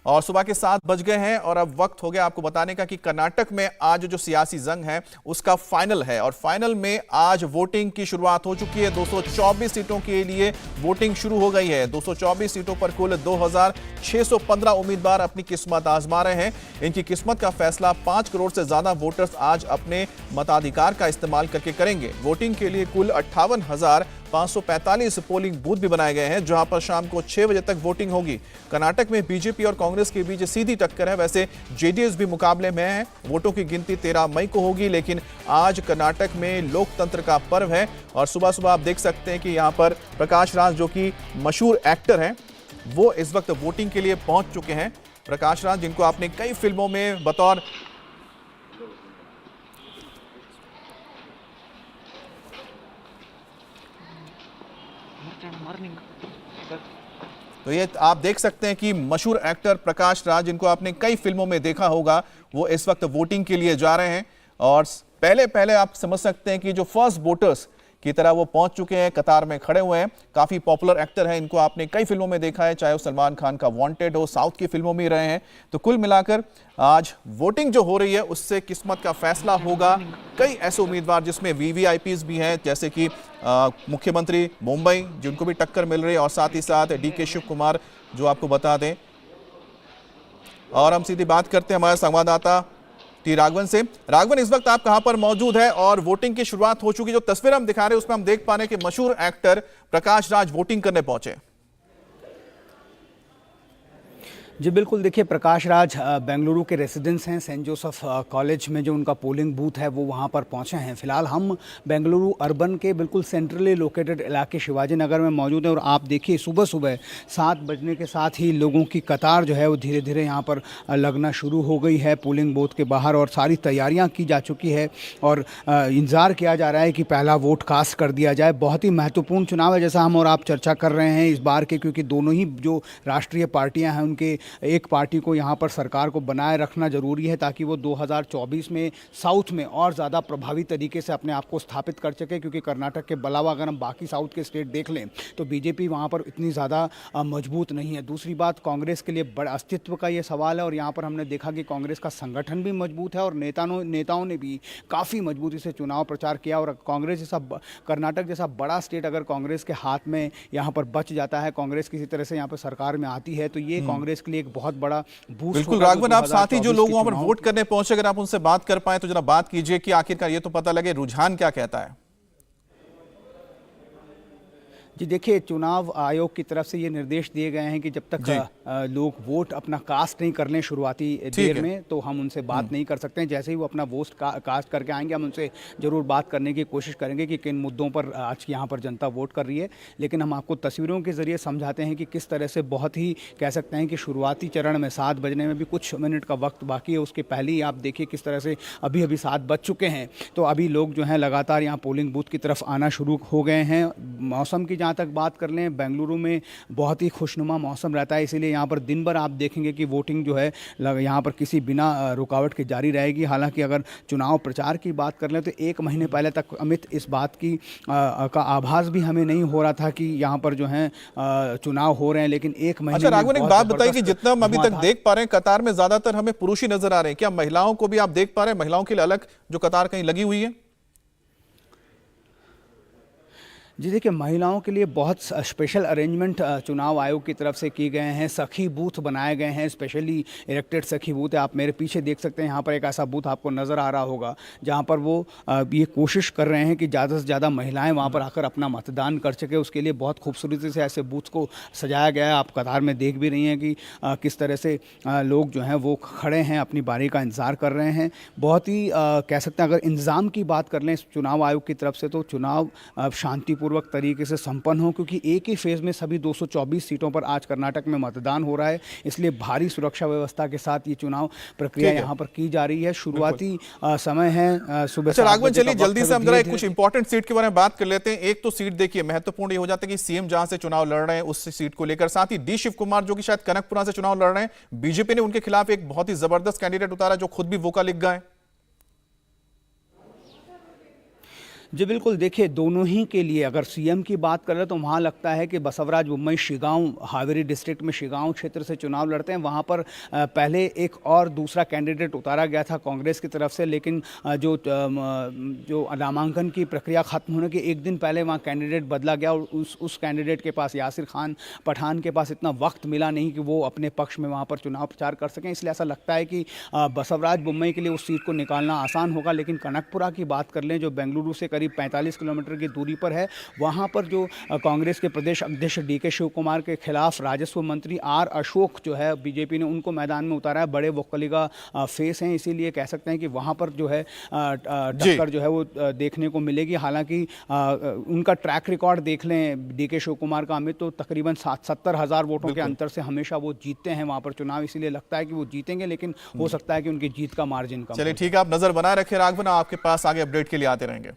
और सुबह के 7 बज गए हैं और अब वक्त हो गया आपको बताने का कि कर्नाटक में आज जो सियासी जंग है उसका फाइनल है और फाइनल में आज वोटिंग की शुरुआत हो चुकी है। 224 सीटों के लिए वोटिंग शुरू हो गई है। 224 सीटों पर कुल 2615 उम्मीदवार अपनी किस्मत आजमा रहे हैं। इनकी किस्मत का फैसला 5 करोड़ से ज्यादा वोटर्स आज अपने मताधिकार का इस्तेमाल करके करेंगे। वोटिंग के लिए कुल 58,545 पोलिंग बूथ भी बनाए गए हैं, जहां पर शाम को 6 बजे तक वोटिंग होगी। कर्नाटक में बीजेपी और कांग्रेस के बीच सीधी टक्कर है। वैसे जेडीएस भी मुकाबले में है। वोटों की गिनती 13 मई को होगी, लेकिन आज कर्नाटक में लोकतंत्र का पर्व है और सुबह सुबह आप देख सकते हैं कि यहां पर प्रकाश राज, जो कि मशहूर एक्टर हैं, वो इस वक्त वोटिंग के लिए पहुंच चुके हैं। प्रकाश राज, जिनको आपने कई फिल्मों में बतौर तो ये आप देख सकते हैं कि मशहूर एक्टर प्रकाश राज, जिनको आपने कई फिल्मों में देखा होगा, वो इस वक्त वोटिंग के लिए जा रहे हैं। और पहले आप समझ सकते हैं कि जो फर्स्ट वोटर्स की तरह वो पहुंच चुके हैं, कतार में खड़े हुए हैं। काफी पॉपुलर एक्टर हैं, इनको आपने कई फिल्मों में देखा है, चाहे वो सलमान खान का वांटेड हो, साउथ की फिल्मों में रहे हैं। तो कुल मिलाकर आज वोटिंग जो हो रही है उससे किस्मत का फैसला होगा। कई ऐसे उम्मीदवार जिसमें वीवीआईपीज भी हैं, जैसे कि मुख्यमंत्री मुंबई, जिनको भी टक्कर मिल रही है, और साथ ही साथ डीके शिव कुमार, जो आपको बता दें। और हम सीधी बात करते हैं हमारे संवाददाता टी राघवन से। राघवन, इस वक्त आप कहां पर मौजूद है और वोटिंग की शुरुआत हो चुकी? जो तस्वीर हम दिखा रहे हैं उसमें हम देख पा रहे हैं कि मशहूर एक्टर प्रकाश राज वोटिंग करने पहुंचे। जी बिल्कुल, देखिए प्रकाश राज बेंगलुरु के रेसिडेंस हैं। सेंट जोसेफ कॉलेज में जो उनका पोलिंग बूथ है वो वहाँ पर पहुँचे हैं। फिलहाल हम बेंगलुरु अर्बन के बिल्कुल सेंट्रली लोकेटेड इलाके शिवाजी नगर में मौजूद हैं और आप देखिए सुबह सुबह 7 बजने के साथ ही लोगों की कतार जो है वो धीरे धीरे यहाँ पर लगना शुरू हो गई है पोलिंग बूथ के बाहर, और सारी तैयारियाँ की जा चुकी है और इंतज़ार किया जा रहा है कि पहला वोट कास्ट कर दिया जाए। बहुत ही महत्वपूर्ण चुनाव है, जैसा हम और आप चर्चा कर रहे हैं इस बार के, क्योंकि दोनों ही जो राष्ट्रीय पार्टियाँ हैं उनके एक पार्टी को यहाँ पर सरकार को बनाए रखना जरूरी है, ताकि वो 2024 में साउथ में और ज़्यादा प्रभावी तरीके से अपने आप को स्थापित कर सके। क्योंकि कर्नाटक के अलावा अगर हम बाकी साउथ के स्टेट देख लें तो बीजेपी वहाँ पर इतनी ज़्यादा मजबूत नहीं है। दूसरी बात, कांग्रेस के लिए बड़ा अस्तित्व का ये सवाल है और यहाँ पर हमने देखा कि कांग्रेस का संगठन भी मजबूत है और नेताओं ने भी काफ़ी मजबूती से चुनाव प्रचार किया। और कांग्रेस जैसा, कर्नाटक जैसा बड़ा स्टेट अगर कांग्रेस के हाथ में यहाँ पर बच जाता है, कांग्रेस किसी तरह से यहाँ पर सरकार में आती है, तो ये कांग्रेस के लिए एक बहुत बड़ा बूस्ट। बिल्कुल राघवन, आप साथ ही जो लोग वहां पर वोट करने पहुंचे, अगर आप उनसे बात कर पाए तो जरा बात कीजिए कि आखिरकार ये तो पता लगे रुझान क्या कहता है। जी देखिए, चुनाव आयोग की तरफ से ये निर्देश दिए गए हैं कि जब तक लोग वोट अपना कास्ट नहीं कर लें शुरुआती देर में, तो हम उनसे बात नहीं कर सकते हैं। जैसे ही वो अपना वोट कास्ट करके आएंगे, हम उनसे ज़रूर बात करने की कोशिश करेंगे कि किन मुद्दों पर आज यहाँ पर जनता वोट कर रही है। लेकिन हम आपको तस्वीरों के ज़रिए समझाते हैं कि किस तरह से बहुत ही कह सकते हैं कि शुरुआती चरण में 7 बजने में भी कुछ मिनट का वक्त बाकी है, उसके पहले ही आप देखिए किस तरह से अभी 7 बज चुके हैं। तो अभी लोग जो हैं लगातार यहाँ पोलिंग बूथ की तरफ आना शुरू हो गए हैं। मौसम की जहाँ तक बात कर लें, बेंगलुरु में बहुत ही खुशनुमा मौसम रहता है, इसीलिए यहाँ पर दिन भर आप देखेंगे कि वोटिंग जो है यहाँ पर किसी बिना रुकावट के जारी रहेगी। हालांकि अगर चुनाव प्रचार की बात कर लें तो 1 महीने पहले तक अमित इस बात की का आभास भी हमें नहीं हो रहा था कि यहाँ पर जो है चुनाव हो रहे हैं, लेकिन 1 महीने। अच्छा राघवन, एक बात बताइए कि जितना हम अभी तक देख पा रहे हैं, कतार में ज्यादातर हमें पुरुष ही नजर आ रहे हैं, क्या महिलाओं को भी आप देख पा रहे हैं? महिलाओं के लिए अलग जो कतार कहीं लगी हुई है? जी देखिए, महिलाओं के लिए बहुत स्पेशल अरेंजमेंट चुनाव आयोग की तरफ से किए गए हैं। सखी बूथ बनाए गए हैं, स्पेशली इरेक्टेड सखी बूथ है। आप मेरे पीछे देख सकते हैं, यहाँ पर एक ऐसा बूथ आपको नज़र आ रहा होगा जहाँ पर वो ये कोशिश कर रहे हैं कि ज़्यादा से ज़्यादा महिलाएं वहाँ पर आकर अपना मतदान कर सके। उसके लिए बहुत खूबसूरती से ऐसे बूथ को सजाया गया है। आप कतार में देख भी रही हैं कि किस तरह से लोग जो हैं वो खड़े हैं, अपनी बारी का इंतज़ार कर रहे हैं। बहुत ही कह सकते हैं, अगर इंतज़ाम की बात कर लें चुनाव आयोग की तरफ से, तो चुनाव शांतिपूर्ण पूर्वक तरीके से संपन्न हो, क्योंकि एक ही फेज में सभी 224 सीटों पर आज कर्नाटक में मतदान हो रहा है। इसलिए भारी सुरक्षा व्यवस्था के साथ ये चुनाव प्रक्रिया यहाँ पर की जा रही है। शुरुआती समय है सुबह। अच्छा राघवन, चलिए जल्दी से हम जरा कुछ इंपॉर्टेंट सीट के बारे में बात कर लेते हैं। एक तो सीट देखिए महत्वपूर्ण ये हो जाता है कि सीएम जहां से चुनाव लड़ रहे हैं उस सीट को लेकर, साथ ही डी शिव कुमार जो कि शायद कनकपुरा से चुनाव लड़ रहे हैं, बीजेपी ने उनके खिलाफ एक बहुत ही जबरदस्त कैंडिडेट उतारा जो खुद भी वोकल लिख गए। जी बिल्कुल, देखिए दोनों ही के लिए अगर सीएम की बात करें तो वहाँ लगता है कि बसवराज बोम्मई शिगांव हावेरी डिस्ट्रिक्ट में शिगांव क्षेत्र से चुनाव लड़ते हैं। वहाँ पर पहले एक और दूसरा कैंडिडेट उतारा गया था कांग्रेस की तरफ से, लेकिन जो नामांकन की प्रक्रिया खत्म होने के एक दिन पहले वहाँ कैंडिडेट बदला गया और उस कैंडिडेट के पास, यासिर खान पठान के पास इतना वक्त मिला नहीं कि वो अपने पक्ष में वहाँ पर चुनाव प्रचार कर सकें। इसलिए ऐसा लगता है कि बसवराज बोम्मई के लिए उस सीट को निकालना आसान होगा। लेकिन कनकपुरा की बात कर लें, जो बेंगलुरु से करीब 45 किलोमीटर की दूरी पर है, वहाँ पर जो कांग्रेस के प्रदेश अध्यक्ष डीके शिव कुमार के खिलाफ राजस्व मंत्री आर अशोक जो है बीजेपी ने उनको मैदान में उतारा है। बड़े वोकली का फेस हैं, इसीलिए कह सकते हैं कि वहाँ पर जो है टक्कर जो है वो देखने को मिलेगी। हालांकि उनका ट्रैक रिकॉर्ड देख लें डीके शिव कुमार का, अमित, तो तकरीबन 70,000 वोटों के अंतर से हमेशा वो जीतते हैं वहाँ पर चुनाव। इसीलिए लगता है कि वो जीतेंगे, लेकिन हो सकता है कि उनकी जीत का मार्जिन कम। चलिए ठीक है, आप नजर बनाए रखें राघवन, आपके पास आगे अपडेट के लिए आते रहेंगे।